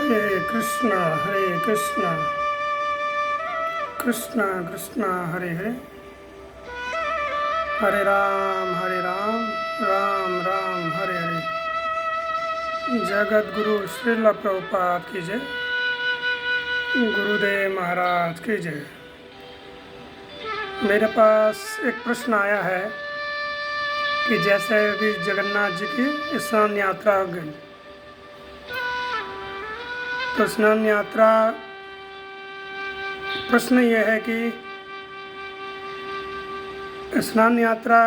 हरे कृष्णा कृष्णा कृष्णा हरे हरे, हरे राम राम राम हरे हरे। जगत गुरु श्रील प्रभुपाद की जय, गुरुदेव महाराज की जय। मेरे पास एक प्रश्न आया है कि जैसे अभी जगन्नाथ जी की स्नान यात्रा हो गई, तो स्नान यात्रा प्रश्न ये है कि स्नान यात्रा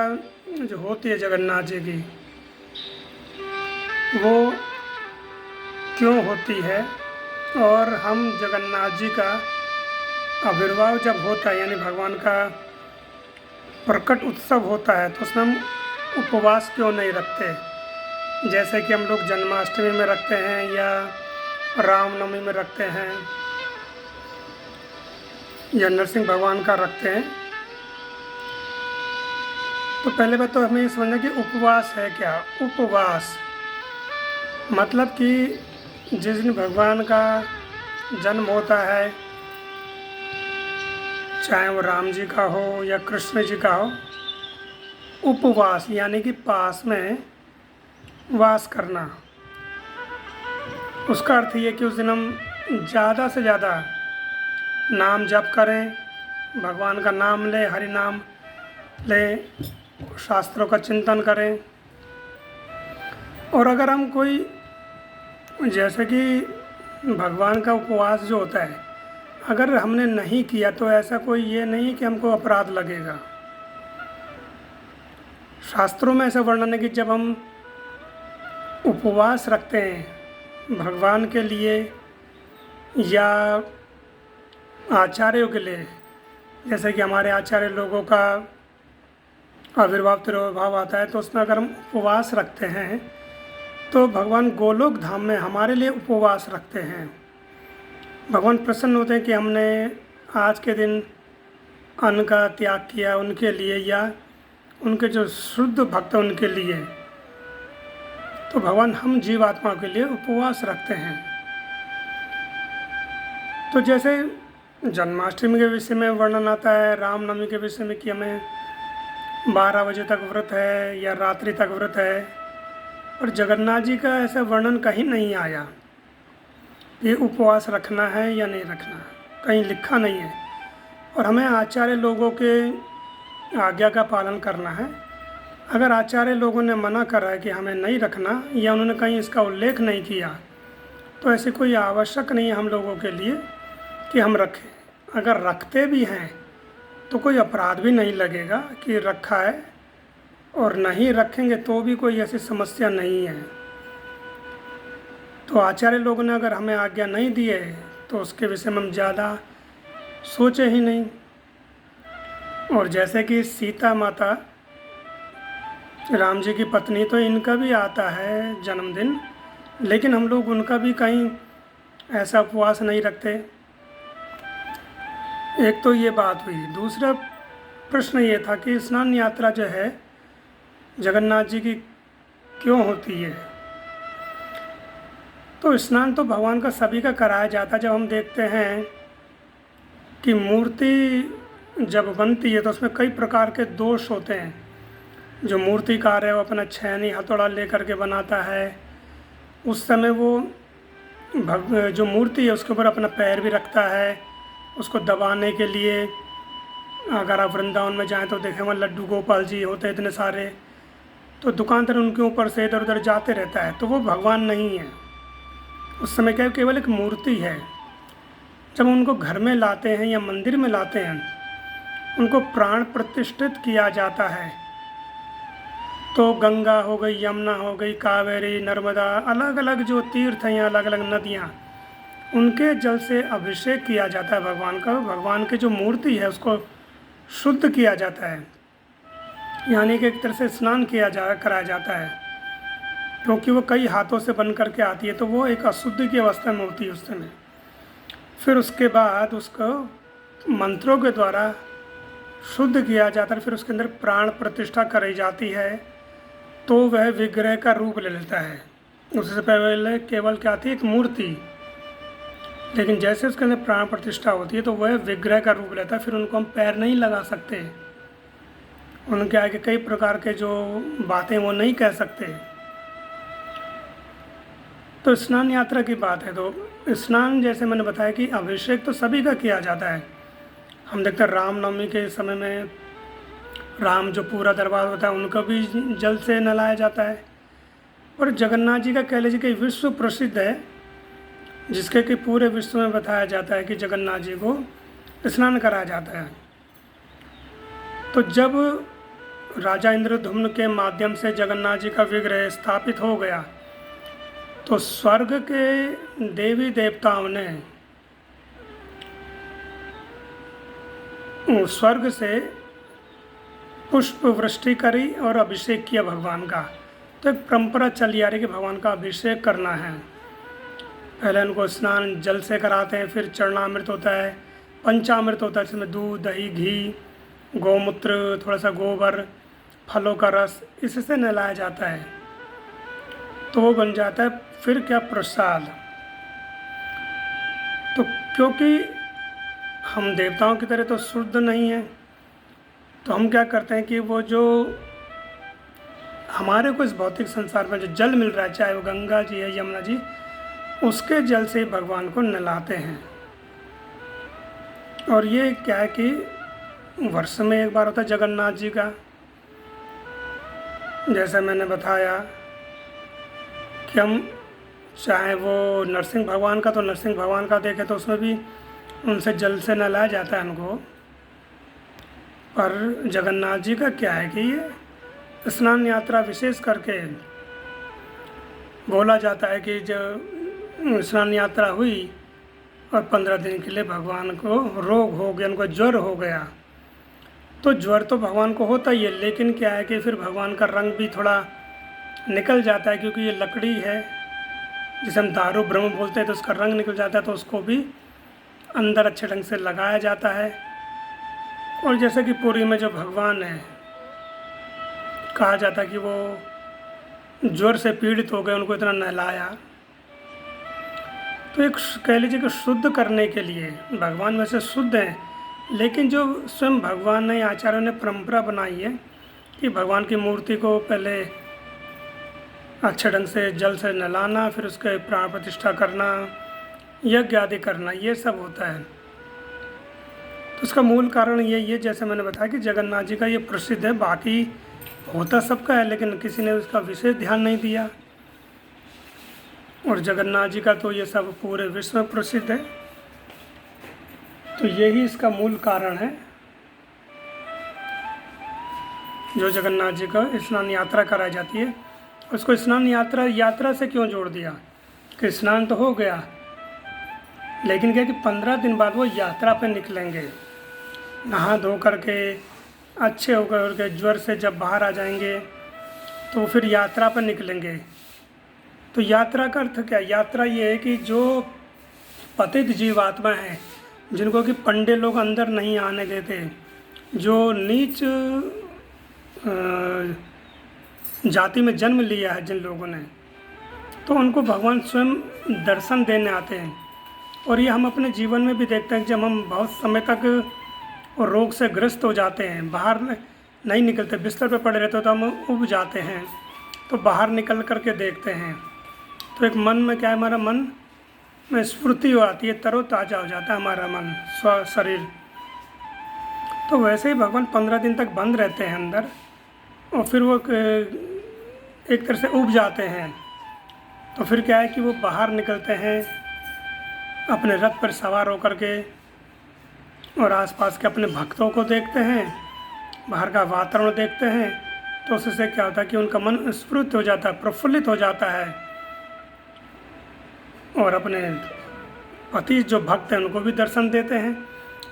जो होती है जगन्नाथ जी की, वो क्यों होती है, और हम जगन्नाथ जी का आविर्भाव जब होता है यानी भगवान का प्रकट उत्सव होता है, तो उसमें हम उपवास क्यों नहीं रखते, जैसे कि हम लोग जन्माष्टमी में रखते हैं या रामनवमी में रखते हैं या नरसिंह भगवान का रखते हैं। तो पहले बात तो हमें ये समझना कि उपवास है क्या। उपवास मतलब कि जिस दिन भगवान का जन्म होता है, चाहे वो राम जी का हो या कृष्ण जी का हो, उपवास यानी कि पास में वास करना। उसका अर्थ ये कि उस दिन हम ज़्यादा से ज़्यादा नाम जप करें, भगवान का नाम लें, हरि नाम लें, शास्त्रों का चिंतन करें। और अगर हम कोई, जैसे कि भगवान का उपवास जो होता है, अगर हमने नहीं किया तो ऐसा कोई ये नहीं कि हमको अपराध लगेगा। शास्त्रों में ऐसा वर्णन है कि जब हम उपवास रखते हैं भगवान के लिए या आचार्यों के लिए, जैसे कि हमारे आचार्य लोगों का आविर्भाव तिरुभाव आता है, तो उसमें अगर हम उपवास रखते हैं तो भगवान गोलोक धाम में हमारे लिए उपवास रखते हैं। भगवान प्रसन्न होते हैं कि हमने आज के दिन अन्न का त्याग किया उनके लिए, या उनके जो शुद्ध भक्त हैं उनके लिए। तो भगवान हम जीवात्मा के लिए उपवास रखते हैं। तो जैसे जन्माष्टमी के विषय में वर्णन आता है, रामनवमी के विषय में कि हमें 12 बजे तक व्रत है या रात्रि तक व्रत है, और जगन्नाथ जी का ऐसा वर्णन कहीं नहीं आया कि उपवास रखना है या नहीं रखना, कहीं लिखा नहीं है। और हमें आचार्य लोगों के आज्ञा का पालन करना है। अगर आचार्य लोगों ने मना करा है कि हमें नहीं रखना, या उन्होंने कहीं इसका उल्लेख नहीं किया, तो ऐसी कोई आवश्यक नहीं है हम लोगों के लिए कि हम रखें। अगर रखते भी हैं तो कोई अपराध भी नहीं लगेगा कि रखा है, और नहीं रखेंगे तो भी कोई ऐसी समस्या नहीं है। तो आचार्य लोगों ने अगर हमें आज्ञा नहीं दी है तो उसके विषय में हम ज़्यादा सोचे ही नहीं। और जैसे कि सीता माता राम जी की पत्नी, तो इनका भी आता है जन्मदिन, लेकिन हम लोग उनका भी कहीं ऐसा उपवास नहीं रखते। एक तो ये बात हुई। दूसरा प्रश्न ये था कि स्नान यात्रा जो है जगन्नाथ जी की क्यों होती है। तो स्नान तो भगवान का सभी का कराया जाता है। जब हम देखते हैं कि मूर्ति जब बनती है तो उसमें कई प्रकार के दोष होते हैं। जो मूर्तिकार है वो अपना छैनी हथौड़ा लेकर के बनाता है, उस समय वो जो मूर्ति है उसके ऊपर अपना पैर भी रखता है उसको दबाने के लिए। अगर आप वृंदावन में जाएं तो देखें वहाँ लड्डू गोपाल जी होते हैं इतने सारे, तो दुकानदार उनके ऊपर से इधर उधर जाते रहता है, तो वो भगवान नहीं है। उस समय क्या केवल एक मूर्ति है। जब उनको घर में लाते हैं या मंदिर में लाते हैं, उनको प्राण प्रतिष्ठित किया जाता है। तो गंगा हो गई, यमुना हो गई, कावेरी, नर्मदा, अलग अलग जो तीर्थ हैं, अलग अलग नदियाँ, उनके जल से अभिषेक किया जाता है भगवान का। भगवान की जो मूर्ति है उसको शुद्ध किया जाता है, यानी कि एक तरह से स्नान कराया जाता है, क्योंकि वो कई हाथों से बन करके आती है, तो वो एक अशुद्धि की अवस्था में होती है उस समय। फिर उसके बाद उसको मंत्रों के द्वारा शुद्ध किया जाता है, फिर उसके अंदर प्राण प्रतिष्ठा कराई जाती है, तो वह विग्रह का रूप ले लेता है। उससे पहले केवल क्या थी, एक मूर्ति, लेकिन जैसे उसके अंदर प्राण प्रतिष्ठा होती है तो वह विग्रह का रूप लेता है, फिर उनको हम पैर नहीं लगा सकते, उनके आगे कई प्रकार के जो बातें वो नहीं कह सकते। तो स्नान यात्रा की बात है तो स्नान जैसे मैंने बताया कि अभिषेक तो सभी का किया जाता है। हम देखते हैं रामनवमी के समय में राम जो पूरा दरबार होता है उनको भी जल से नहलाया जाता है। और जगन्नाथ जी का कह लीजिए कि विश्व प्रसिद्ध है, जिसके कि पूरे विश्व में बताया जाता है कि जगन्नाथ जी को स्नान कराया जाता है। तो जब राजा इंद्रद्युम्न के माध्यम से जगन्नाथ जी का विग्रह स्थापित हो गया तो स्वर्ग के देवी देवताओं ने स्वर्ग से पुष्प वृष्टि करी और अभिषेक किया भगवान का। तो एक परंपरा चली आ रही कि भगवान का अभिषेक करना है। पहले उनको स्नान जल से कराते हैं, फिर चरणामृत होता है, पंचामृत होता है, जिसमें दूध, दही, घी, गौमूत्र, थोड़ा सा गोबर, फलों का रस, इससे नहलाया जाता है। तो वो बन जाता है फिर क्या प्रसाद। तो क्योंकि हम देवताओं की तरह तो शुद्ध नहीं हैं, तो हम क्या करते हैं कि वो जो हमारे को इस भौतिक संसार में जो जल मिल रहा है, चाहे वो गंगा जी है, यमुना जी, उसके जल से भगवान को नहलाते हैं। और ये क्या है कि वर्ष में एक बार होता है जगन्नाथ जी का, जैसा मैंने बताया कि हम चाहे वो नरसिंह भगवान का, तो नरसिंह भगवान का देखें तो उसमें भी उनसे जल से नहलाया जाता है उनको। पर जगन्नाथ जी का क्या है कि ये स्नान यात्रा विशेष करके बोला जाता है कि जब स्नान यात्रा हुई और 15 दिन के लिए भगवान को रोग हो गया, उनको ज्वर हो गया। तो ज्वर तो भगवान को होता ही है, लेकिन क्या है कि फिर भगवान का रंग भी थोड़ा निकल जाता है, क्योंकि ये लकड़ी है जिसे हम दारू ब्रह्म बोलते हैं, तो उसका रंग निकल जाता है, तो उसको भी अंदर अच्छे ढंग से लगाया जाता है। और जैसे कि पुरी में जो भगवान है, कहा जाता है कि वो ज्वर से पीड़ित हो गए, उनको इतना नहलाया। तो एक कह लीजिए कि शुद्ध करने के लिए भगवान वैसे शुद्ध हैं, लेकिन जो स्वयं भगवान ने, आचार्यों ने परंपरा बनाई है कि भगवान की मूर्ति को पहले अच्छे ढंग से जल से नहलाना, फिर उसके प्राण प्रतिष्ठा करना, यज्ञ आदि करना, ये सब होता है। तो उसका मूल कारण यही है, जैसे मैंने बताया कि जगन्नाथ जी का ये प्रसिद्ध है। बाकी होता सबका है, लेकिन किसी ने उसका विशेष ध्यान नहीं दिया। और जगन्नाथ जी का तो ये सब पूरे विश्व में प्रसिद्ध है। तो यही इसका मूल कारण है जो जगन्नाथ जी का स्नान यात्रा कराई जाती है। उसको स्नान यात्रा से क्यों जोड़ दिया कि स्नान तो हो गया, लेकिन क्या कि 15 दिन बाद वो यात्रा पे निकलेंगे, नहा धो करके अच्छे होकर के ज्वर से जब बाहर आ जाएंगे तो फिर यात्रा पर निकलेंगे। तो यात्रा का अर्थ क्या? यात्रा ये है कि जो पतित जीवात्मा हैं, जिनको कि पंडे लोग अंदर नहीं आने देते, जो नीच जाति में जन्म लिया है जिन लोगों ने, तो उनको भगवान स्वयं दर्शन देने आते हैं। और ये हम अपने जीवन में भी देखते हैं कि जब हम बहुत समय तक रोग से ग्रस्त हो जाते हैं, बाहर नहीं निकलते, बिस्तर पे पड़े रहते, तो हम उब जाते हैं, तो बाहर निकल करके देखते हैं, तो एक मन में क्या है, हमारा मन में स्फूर्ति हो आती है, तरोताज़ा हो जाता है हमारा मन, शरीर। तो वैसे ही भगवान 15 दिन तक बंद रहते हैं अंदर, और फिर वो एक तरह से उब जाते हैं। तो फिर क्या है कि वो बाहर निकलते हैं अपने रथ पर सवार होकर के, और आसपास के अपने भक्तों को देखते हैं, बाहर का वातावरण देखते हैं। तो उससे क्या होता है कि उनका मन स्फूर्त हो जाता है, प्रफुल्लित हो जाता है, और अपने पति जो भक्त हैं उनको भी दर्शन देते हैं,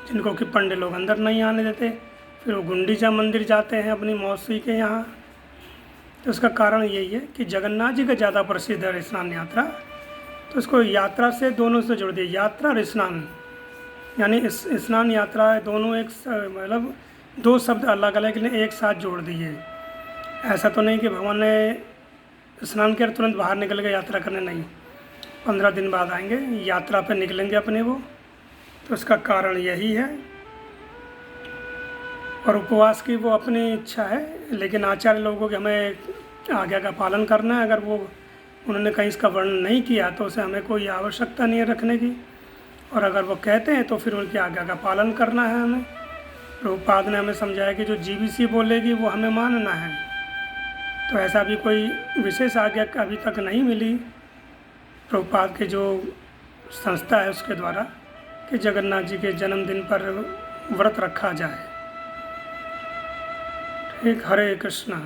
जिनको कि पंडे लोग अंदर नहीं आने देते। फिर वो गुंडीचा मंदिर जाते हैं अपनी मौसी के यहाँ। तो उसका कारण यही है कि जगन्नाथ जी का ज़्यादा प्रसिद्ध है स्नान यात्रा। तो इसको यात्रा से दोनों से जोड़ दिया, यात्रा और स्नान, यानी स्नान यात्रा दोनों एक मतलब दो शब्द अलग अलग ने एक साथ जोड़ दिए। ऐसा तो नहीं कि भगवान ने स्नान किया तुरंत बाहर निकल के यात्रा करने, नहीं, 15 दिन बाद आएंगे, यात्रा पे निकलेंगे अपने वो। तो इसका कारण यही है। और उपवास की वो अपनी इच्छा है, लेकिन आचार्य लोगों के हमें आज्ञा का पालन करना है। अगर वो उन्होंने कहीं इसका वर्णन नहीं किया तो उसे हमें कोई आवश्यकता नहीं है रखने की, और अगर वो कहते हैं तो फिर उनकी आज्ञा का पालन करना है हमें। प्रभुपाद ने हमें समझाया कि जो जीबीसी बोलेगी वो हमें मानना है। तो ऐसा भी कोई विशेष आज्ञा अभी तक नहीं मिली प्रभुपाद के जो संस्था है उसके द्वारा कि जगन्नाथ जी के जन्मदिन पर व्रत रखा जाए। ठीक, हरे कृष्णा।